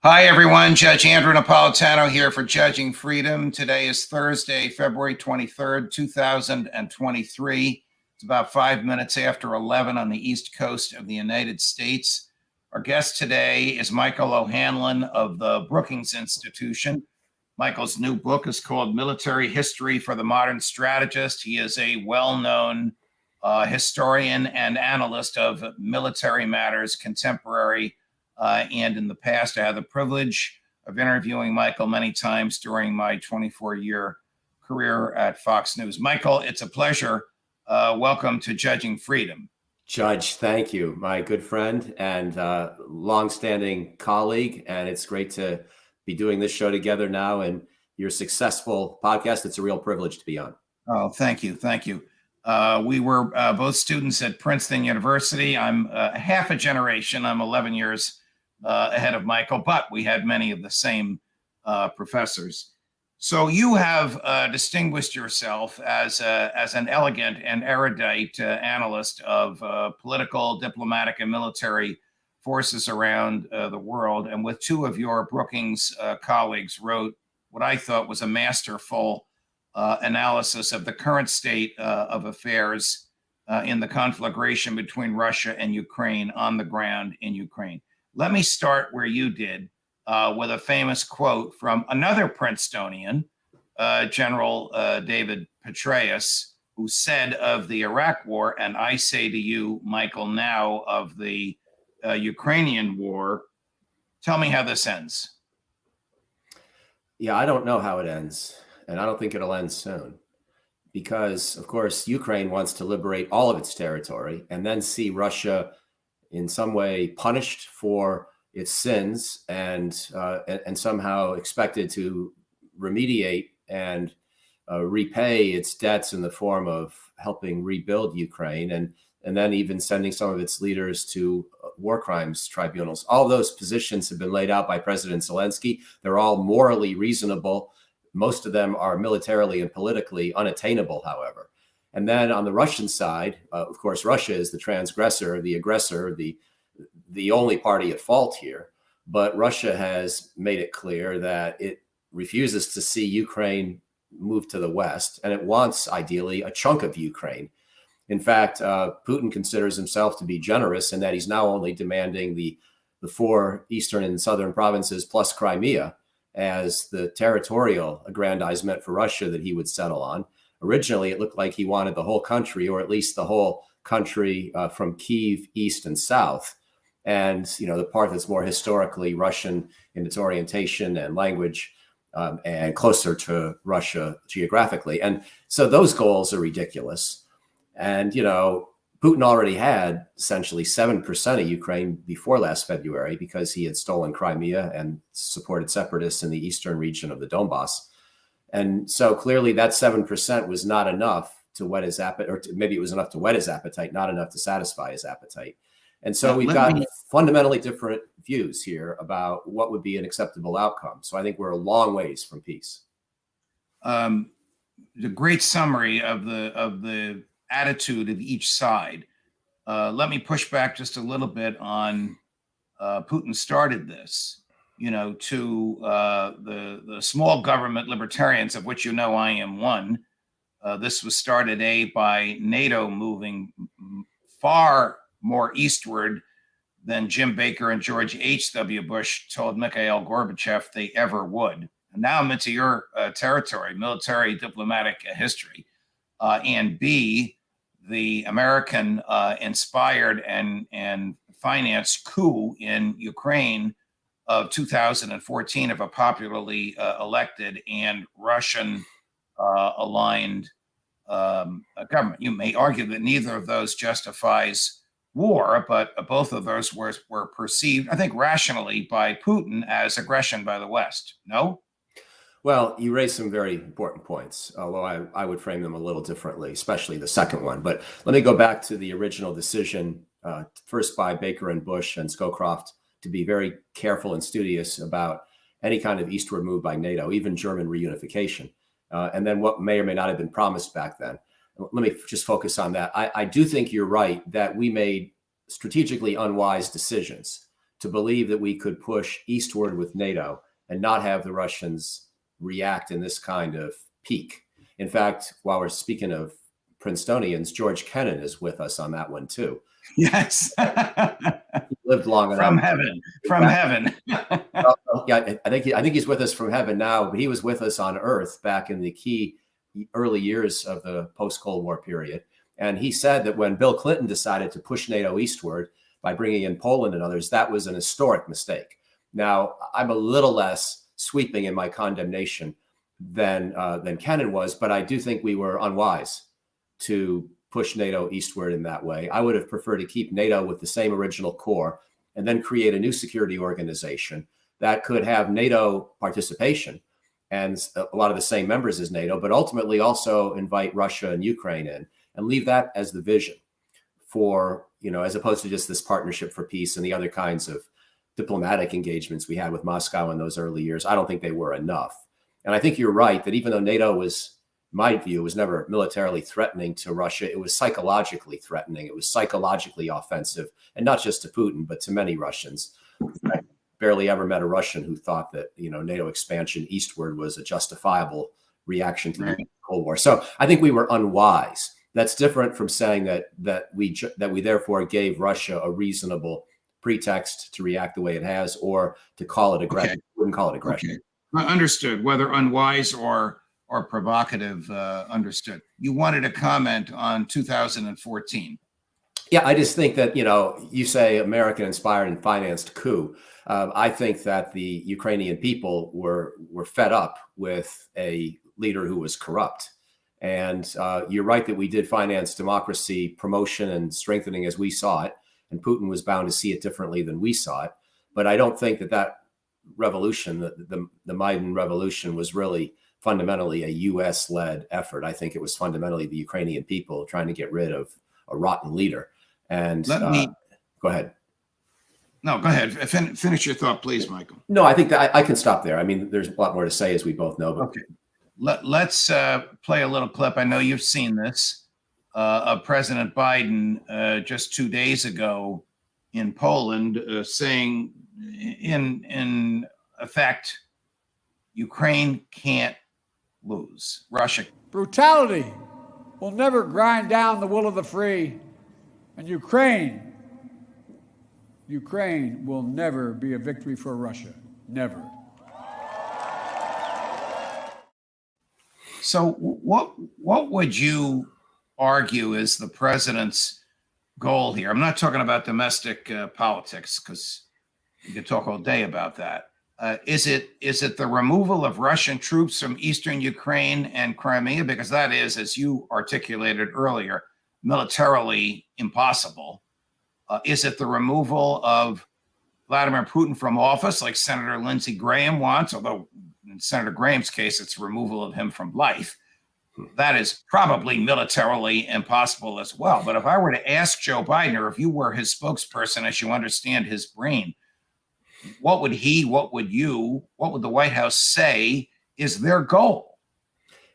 Hi, everyone. Judge Andrew Napolitano here for Judging Freedom. Today is Thursday, February 23rd, 2023. It's about 5 minutes after 11 on the East Coast of the United States. Our guest today is Michael O'Hanlon of the Brookings Institution. Michael's new book is called Military History for the Modern Strategist. He is a well-known historian and analyst of military matters, contemporary and in the past. I had the privilege of interviewing Michael many times during my 24-year career at Fox News. Michael, it's a pleasure. Welcome to Judging Freedom. Judge, thank you, my good friend and longstanding colleague. And it's great to be doing this show together now and your successful podcast. It's a real privilege to be on. Oh, thank you. Thank you. We were both students at Princeton University. I'm half a generation. I'm 11 years ahead of Michael, but we had many of the same professors. So you have distinguished yourself as an elegant and erudite analyst of political, diplomatic, and military forces around the world. And with two of your Brookings colleagues wrote what I thought was a masterful analysis of the current state of affairs in the conflagration between Russia and Ukraine on the ground in Ukraine. Let me start where you did with a famous quote from another Princetonian, General David Petraeus, who said of the Iraq War, and I say to you, Michael, now of the Ukrainian war, tell me how this ends. Yeah, I don't know how it ends, and I don't think it'll end soon. Because, of course, Ukraine wants to liberate all of its territory and then see Russia in some way punished for its sins and somehow expected to remediate and repay its debts in the form of helping rebuild Ukraine and then even sending some of its leaders to war crimes tribunals. All those positions have been laid out by President Zelensky. They're all morally reasonable. Most of them are militarily and politically unattainable, however. And then on the Russian side, of course, Russia is the transgressor, the aggressor, the only party at fault here. But Russia has made it clear that it refuses to see Ukraine move to the West, and it wants, ideally, a chunk of Ukraine. In fact, Putin considers himself to be generous in that he's now only demanding the four eastern and southern provinces plus Crimea as the territorial aggrandizement for Russia that he would settle on. Originally, it looked like he wanted the whole country, or at least the whole country from Kyiv east and south. And, the part that's more historically Russian in its orientation and language and closer to Russia geographically. And so those goals are ridiculous. And, Putin already had essentially 7% of Ukraine before last February because he had stolen Crimea and supported separatists in the eastern region of the Donbass. And so clearly that 7% was not enough to whet his appetite, or maybe it was enough to whet his appetite, not enough to satisfy his appetite. And so we've got fundamentally different views here about what would be an acceptable outcome. So I think we're a long ways from peace. The great summary of the attitude of each side. Let me push back just a little bit on Putin started this, to the small government libertarians, of which I am one. This was started by NATO moving far more eastward than Jim Baker and George H.W. Bush told Mikhail Gorbachev they ever would. And now I'm into your territory, military diplomatic history, and B, the American inspired and financed coup in Ukraine of 2014 of a popularly elected and Russian aligned government. You may argue that neither of those justifies war, but both of those were perceived, I think, rationally by Putin as aggression by the West. No? Well, you raised some very important points, although I would frame them a little differently, especially the second one. But let me go back to the original decision, first by Baker and Bush and Scowcroft, to be very careful and studious about any kind of eastward move by NATO, even German reunification, and then what may or may not have been promised back then. Let me just focus on that. I do think you're right that we made strategically unwise decisions to believe that we could push eastward with NATO and not have the Russians react in this kind of peak. In fact, while we're speaking of Princetonians, George Kennan is with us on that one too. Yes. He lived long From enough. heaven. From heaven. Yeah, I think he's with us from heaven now, but he was with us on Earth back in the key early years of the post-Cold War period. And he said that when Bill Clinton decided to push NATO eastward by bringing in Poland and others, that was an historic mistake. Now, I'm a little less sweeping in my condemnation than Kennan was, but I do think we were unwise to push NATO eastward in that way. I would have preferred to keep NATO with the same original core and then create a new security organization that could have NATO participation and a lot of the same members as NATO, but ultimately also invite Russia and Ukraine in and leave that as the vision for, as opposed to just this partnership for peace and the other kinds of diplomatic engagements we had with Moscow in those early years. I don't think they were enough. And I think you're right that even though NATO was, in my view, was never militarily threatening to Russia, it was psychologically threatening. It was psychologically offensive, and not just to Putin, but to many Russians. I barely ever met a Russian who thought that, NATO expansion eastward was a justifiable reaction to the Cold War. So I think we were unwise. That's different from saying that we therefore gave Russia a reasonable pretext to react the way it has, or to call it aggression. Okay. Wouldn't call it aggression. Okay. Understood. Whether unwise or provocative, understood. You wanted to comment on 2014. Yeah, I just think that, you say American-inspired and financed coup. I think that the Ukrainian people were fed up with a leader who was corrupt. And you're right that we did finance democracy promotion and strengthening as we saw it. And Putin was bound to see it differently than we saw it. But I don't think that revolution, the Maidan revolution, was really fundamentally a U.S.-led effort. I think it was fundamentally the Ukrainian people trying to get rid of a rotten leader. And go ahead. No, go ahead. Finish your thought, please, Michael. No, I think that I can stop there. I mean, there's a lot more to say, as we both know. But okay. Let's play a little clip. I know you've seen this of President Biden just 2 days ago in Poland, saying, in effect, Ukraine can't lose. Russia. Brutality will never grind down the will of the free, and Ukraine will never be a victory for Russia. Never. So what would you argue is the president's goal here? I'm not talking about domestic politics, because you could talk all day about that. Is it the removal of Russian troops from eastern Ukraine and Crimea? Because that is, as you articulated earlier, militarily impossible. Is it the removal of Vladimir Putin from office, like Senator Lindsey Graham wants, although in Senator Graham's case, it's removal of him from life? That is probably militarily impossible as well. But if I were to ask Joe Biden, or if you were his spokesperson, as you understand his brain, what would the White House say is their goal?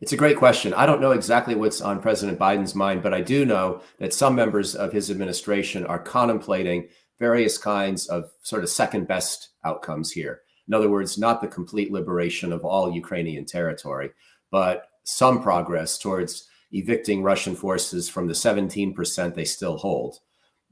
It's a great question. I don't know exactly what's on President Biden's mind, but I do know that some members of his administration are contemplating various kinds of sort of second best outcomes here. In other words, not the complete liberation of all Ukrainian territory, but some progress towards evicting Russian forces from the 17% they still hold.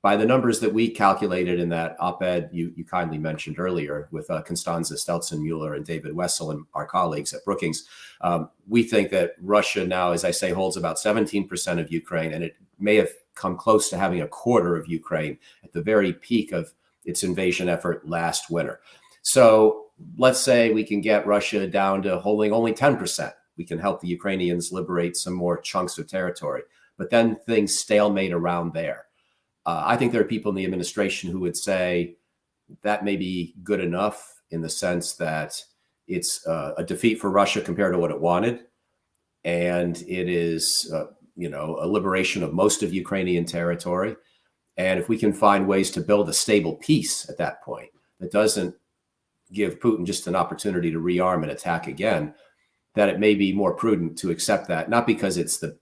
By the numbers that we calculated in that op-ed you kindly mentioned earlier with Constanza Stelzenmuller and David Wessel and our colleagues at Brookings, we think that Russia now, as I say, holds about 17% of Ukraine, and it may have come close to having a quarter of Ukraine at the very peak of its invasion effort last winter. So let's say we can get Russia down to holding only 10%. We can help the Ukrainians liberate some more chunks of territory, but then things stalemate around there. I think there are people in the administration who would say that may be good enough in the sense that it's a defeat for Russia compared to what it wanted. And it is, a liberation of most of Ukrainian territory. And if we can find ways to build a stable peace at that point, that doesn't give Putin just an opportunity to rearm and attack again, that it may be more prudent to accept that, not because it's the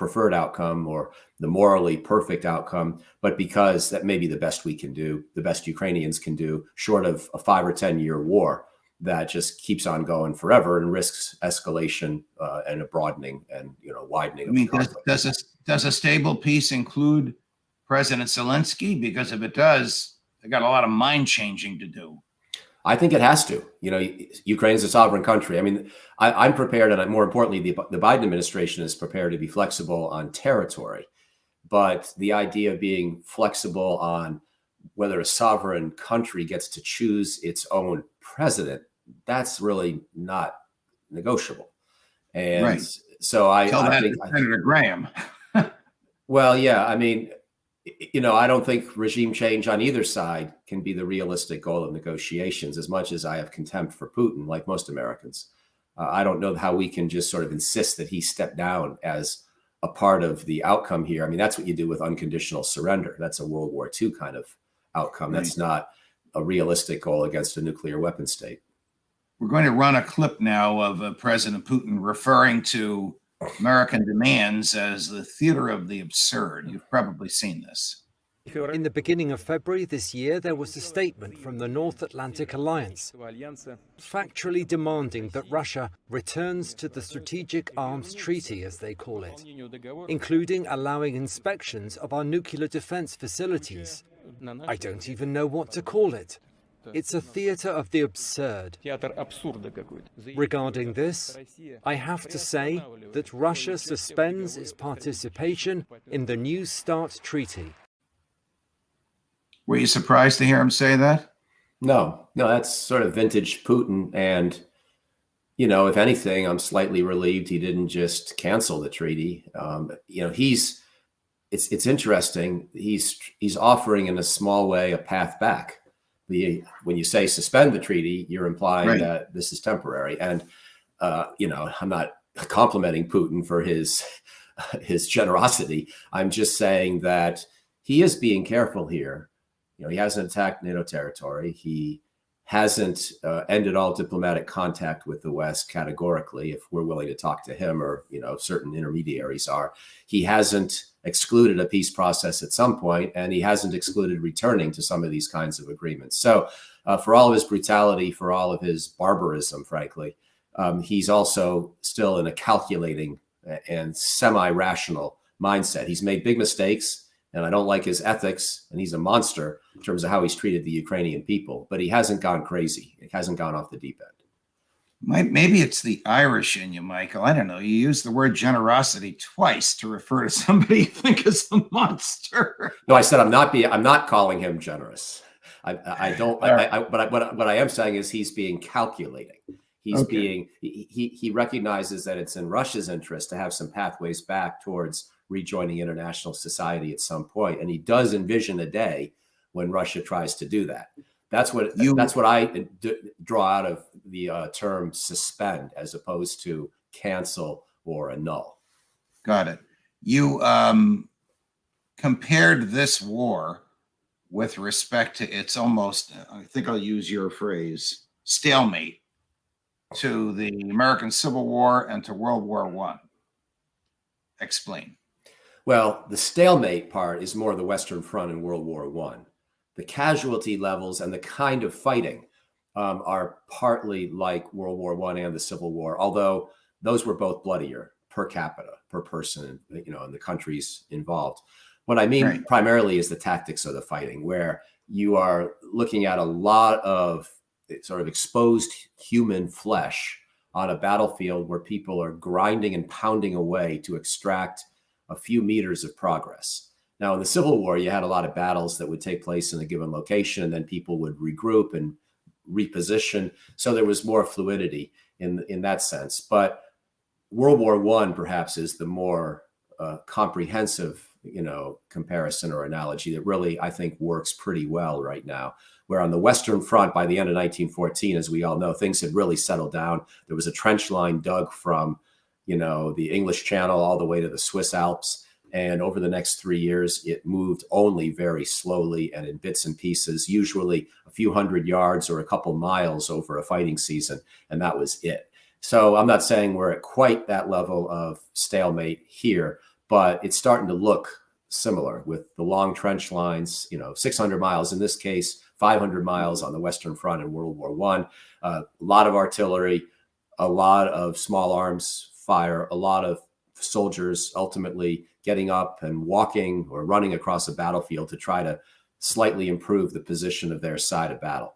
preferred outcome or the morally perfect outcome, but because that may be the best we can do, the best Ukrainians can do, short of a 5 or 10-year war that just keeps on going forever and risks escalation and a broadening and widening. I mean, does a stable peace include President Zelensky? Because if it does, they got a lot of mind changing to do. I think it has to. Ukraine is a sovereign country. I mean, I'm prepared, and more importantly, the Biden administration is prepared to be flexible on territory. But the idea of being flexible on whether a sovereign country gets to choose its own president, that's really not negotiable. And right. So I think Senator Graham. Well, yeah, I mean, I don't think regime change on either side can be the realistic goal of negotiations, as much as I have contempt for Putin, like most Americans. I don't know how we can just sort of insist that he step down as a part of the outcome here. I mean, that's what you do with unconditional surrender. That's a World War II kind of outcome. Right. That's not a realistic goal against a nuclear weapon state. We're going to run a clip now of President Putin referring to American demands as the theater of the absurd. You've probably seen this. In the beginning of February this year, there was a statement from the North Atlantic Alliance, factually demanding that Russia returns to the Strategic Arms Treaty, as they call it, including allowing inspections of our nuclear defense facilities. I don't even know what to call it. It's a theater of the absurd. Regarding this, I have to say that Russia suspends its participation in the New START treaty. Were you surprised to hear him say that? No, that's sort of vintage Putin. And, if anything, I'm slightly relieved he didn't just cancel the treaty. It's interesting. He's offering in a small way a path back. When you say suspend the treaty, you're implying that this is temporary. And, I'm not complimenting Putin for his generosity. I'm just saying that he is being careful here. He hasn't attacked NATO territory. He hasn't ended all diplomatic contact with the West categorically, if we're willing to talk to him or, certain intermediaries are. He hasn't excluded a peace process at some point, and he hasn't excluded returning to some of these kinds of agreements. So for all of his brutality, for all of his barbarism, frankly, he's also still in a calculating and semi-rational mindset. He's made big mistakes, and I don't like his ethics, and he's a monster in terms of how he's treated the Ukrainian people, but he hasn't gone crazy. He hasn't gone off the deep end. Maybe it's the Irish in you, Michael. I don't know. You use the word generosity twice to refer to somebody you think is a monster. No, I said I'm not calling him generous. I don't. But what I am saying is he's being calculating. He's he recognizes that it's in Russia's interest to have some pathways back towards rejoining international society at some point, and he does envision a day when Russia tries to do that. That's what I draw out of the term suspend, as opposed to cancel or annul. Got it. You compared this war with respect to its almost, I think I'll use your phrase, stalemate, to the American Civil War and to World War I. Explain. Well, the stalemate part is more the Western Front in World War I. The casualty levels and the kind of fighting are partly like World War I and the Civil War, although those were both bloodier per capita, per person, in the countries involved. What I mean primarily is the tactics of the fighting, where you are looking at a lot of sort of exposed human flesh on a battlefield where people are grinding and pounding away to extract a few meters of progress. Now, in the Civil War, you had a lot of battles that would take place in a given location, and then people would regroup and reposition. So there was more fluidity in that sense. But World War I perhaps is the more comprehensive, comparison or analogy that really, I think, works pretty well right now. Where on the Western Front, by the end of 1914, as we all know, things had really settled down. There was a trench line dug from, the English Channel all the way to the Swiss Alps. And over the next 3 years, it moved only very slowly and in bits and pieces, usually a few hundred yards or a couple miles over a fighting season. And that was it. So I'm not saying we're at quite that level of stalemate here, but it's starting to look similar with the long trench lines, 600 miles in this case, 500 miles on the Western Front in World War I, a lot of artillery, a lot of small arms fire, a lot of soldiers ultimately getting up and walking or running across a battlefield to try to slightly improve the position of their side of battle.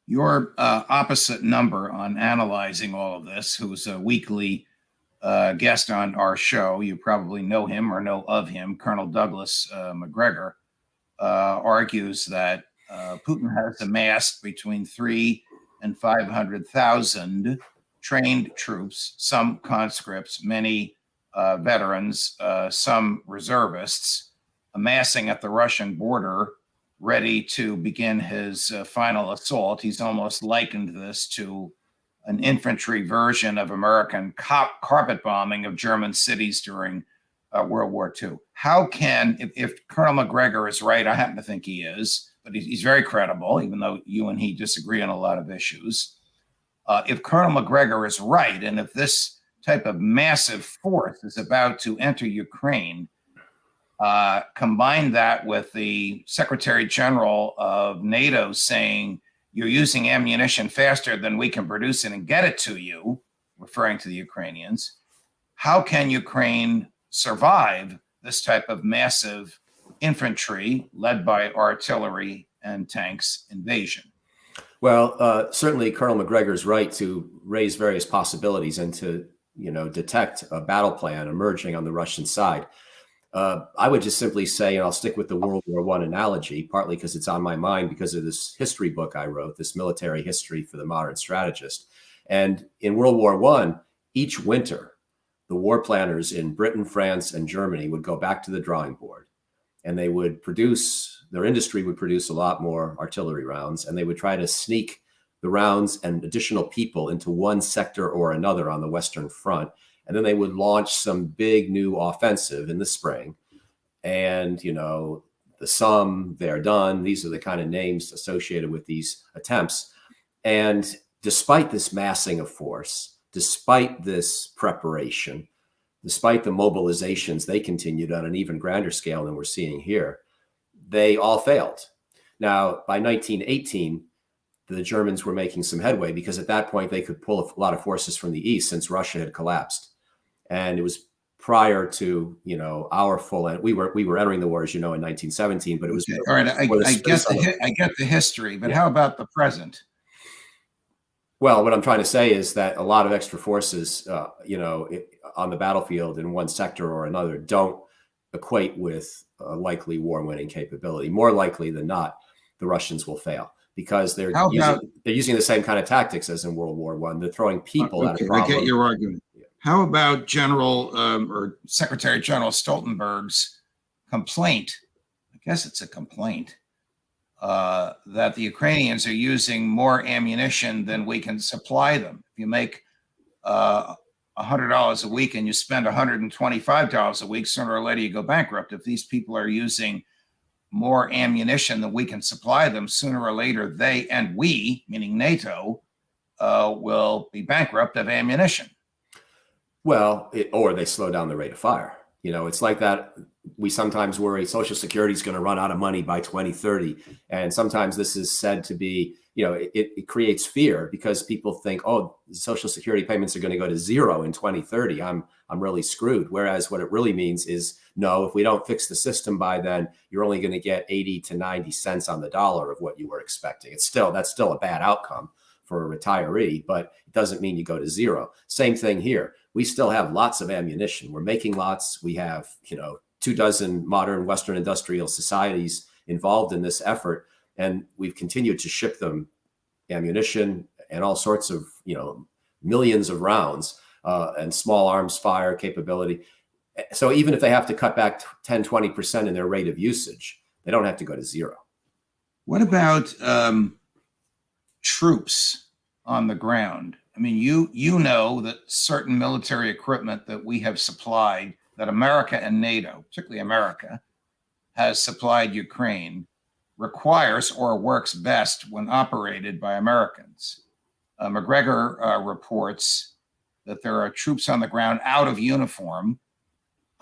Your opposite number on analyzing all of this, who's a weekly guest on our show, you probably know him or know of him, Colonel Douglas Macgregor, argues that Putin has amassed between 300,000 and 500,000 trained troops, some conscripts, many veterans, some reservists, amassing at the Russian border, ready to begin his final assault. He's almost likened this to an infantry version of American carpet bombing of German cities during World War II. How can, if Colonel Macgregor is right, I happen to think he is, but he's very credible, even though you and he disagree on a lot of issues. If Colonel Macgregor is right, and if this type of massive force is about to enter Ukraine, combine that with the Secretary General of NATO saying, you're using ammunition faster than we can produce it and get it to you, referring to the Ukrainians, how can Ukraine survive this type of massive infantry led by artillery and tanks invasion? Well, certainly Colonel Macgregor is right to raise various possibilities and to, detect a battle plan emerging on the Russian side. I would just simply say, and I'll stick with the World War I analogy, partly because it's on my mind because of this history book I wrote, this military history for the modern strategist. And in World War I, each winter, the war planners in Britain, France, and Germany would go back to the drawing board, and they would their industry would produce a lot more artillery rounds, and they would try to sneak the rounds and additional people into one sector or another on the Western Front. And then they would launch some big new offensive in the spring. And, the Somme, Verdun, these are the kind of names associated with these attempts. And despite this massing of force, despite this preparation, despite the mobilizations they continued on an even grander scale than we're seeing here, they all failed. Now, by 1918, the Germans were making some headway because at that point they could pull a lot of forces from the east since Russia had collapsed. And it was prior to, our full end. We were entering the war, as in 1917, but it was. Okay. All right. I get the history, but how about the present? Well, what I'm trying to say is that a lot of extra forces, on the battlefield in one sector or another don't equate with a likely war-winning capability. More likely than not, the Russians will fail because they're using the same kind of tactics as in World War I. They're throwing people at a problem. I get your argument. How about General or Secretary General Stoltenberg's complaint? I guess it's a complaint that the Ukrainians are using more ammunition than we can supply them. If you make $100 a week and you spend $125 a week, sooner or later you go bankrupt. If these people are using more ammunition than we can supply them, sooner or later they and we, meaning NATO, will be bankrupt of ammunition. Well, or they slow down the rate of fire. It's like that. We sometimes worry Social Security is going to run out of money by 2030. And sometimes this is said to be, it creates fear because people think, oh, Social Security payments are going to go to zero in 2030. I'm really screwed. Whereas what it really means is, no, if we don't fix the system by then, you're only going to get 80 to 90 cents on the dollar of what you were expecting. That's still a bad outcome for a retiree, but it doesn't mean you go to zero. Same thing here. We still have lots of ammunition. We're making lots. We have, 24 modern Western industrial societies involved in this effort. And we've continued to ship them ammunition and all sorts of, millions of rounds and small arms fire capability. So even if they have to cut back 10, 20% in their rate of usage, they don't have to go to zero. What about troops on the ground? I mean, you know that certain military equipment that we have supplied, that America and NATO, particularly America, has supplied Ukraine, requires or works best when operated by Americans. Macgregor reports that there are troops on the ground out of uniform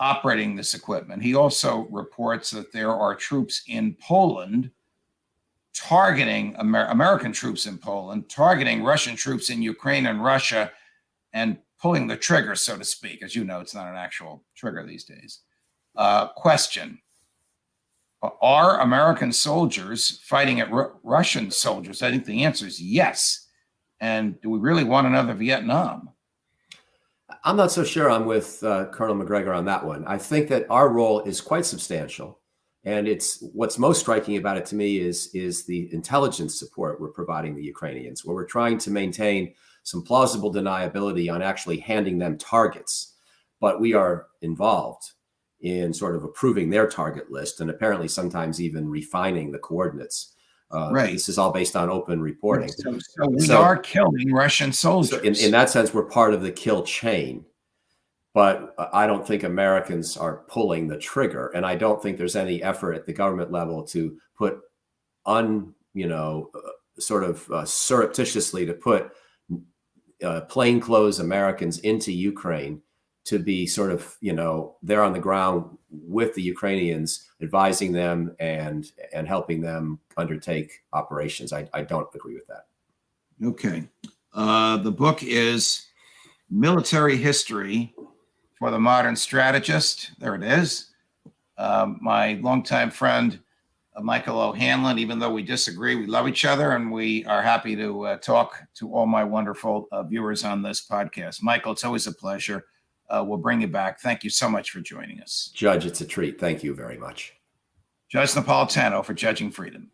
operating this equipment. He also reports that there are troops in Poland targeting American troops in Poland, targeting Russian troops in Ukraine and Russia, and pulling the trigger, so to speak. As you know, it's not an actual trigger these days. Question: are American soldiers fighting at Russian soldiers? I think the answer is yes. And do we really want another Vietnam? I'm not so sure I'm with Colonel McGregor on that one. I think that our role is quite substantial. And it's what's most striking about it to me is the intelligence support we're providing the Ukrainians, where we're trying to maintain some plausible deniability on actually handing them targets. But we are involved in sort of approving their target list and apparently sometimes even refining the coordinates. Right. This is all based on open reporting. So we are killing Russian soldiers. So in that sense, we're part of the kill chain. But I don't think Americans are pulling the trigger. And I don't think there's any effort at the government level to put surreptitiously to put plainclothes Americans into Ukraine to be sort of, there on the ground with the Ukrainians, advising them and helping them undertake operations. I don't agree with that. Okay. The book is Military History for the Modern Strategist. There it is. My longtime friend, Michael O'Hanlon, even though we disagree, we love each other, and we are happy to talk to all my wonderful viewers on this podcast. Michael, it's always a pleasure. We'll bring you back. Thank you so much for joining us. Judge, it's a treat. Thank you very much. Judge Napolitano for Judging Freedom.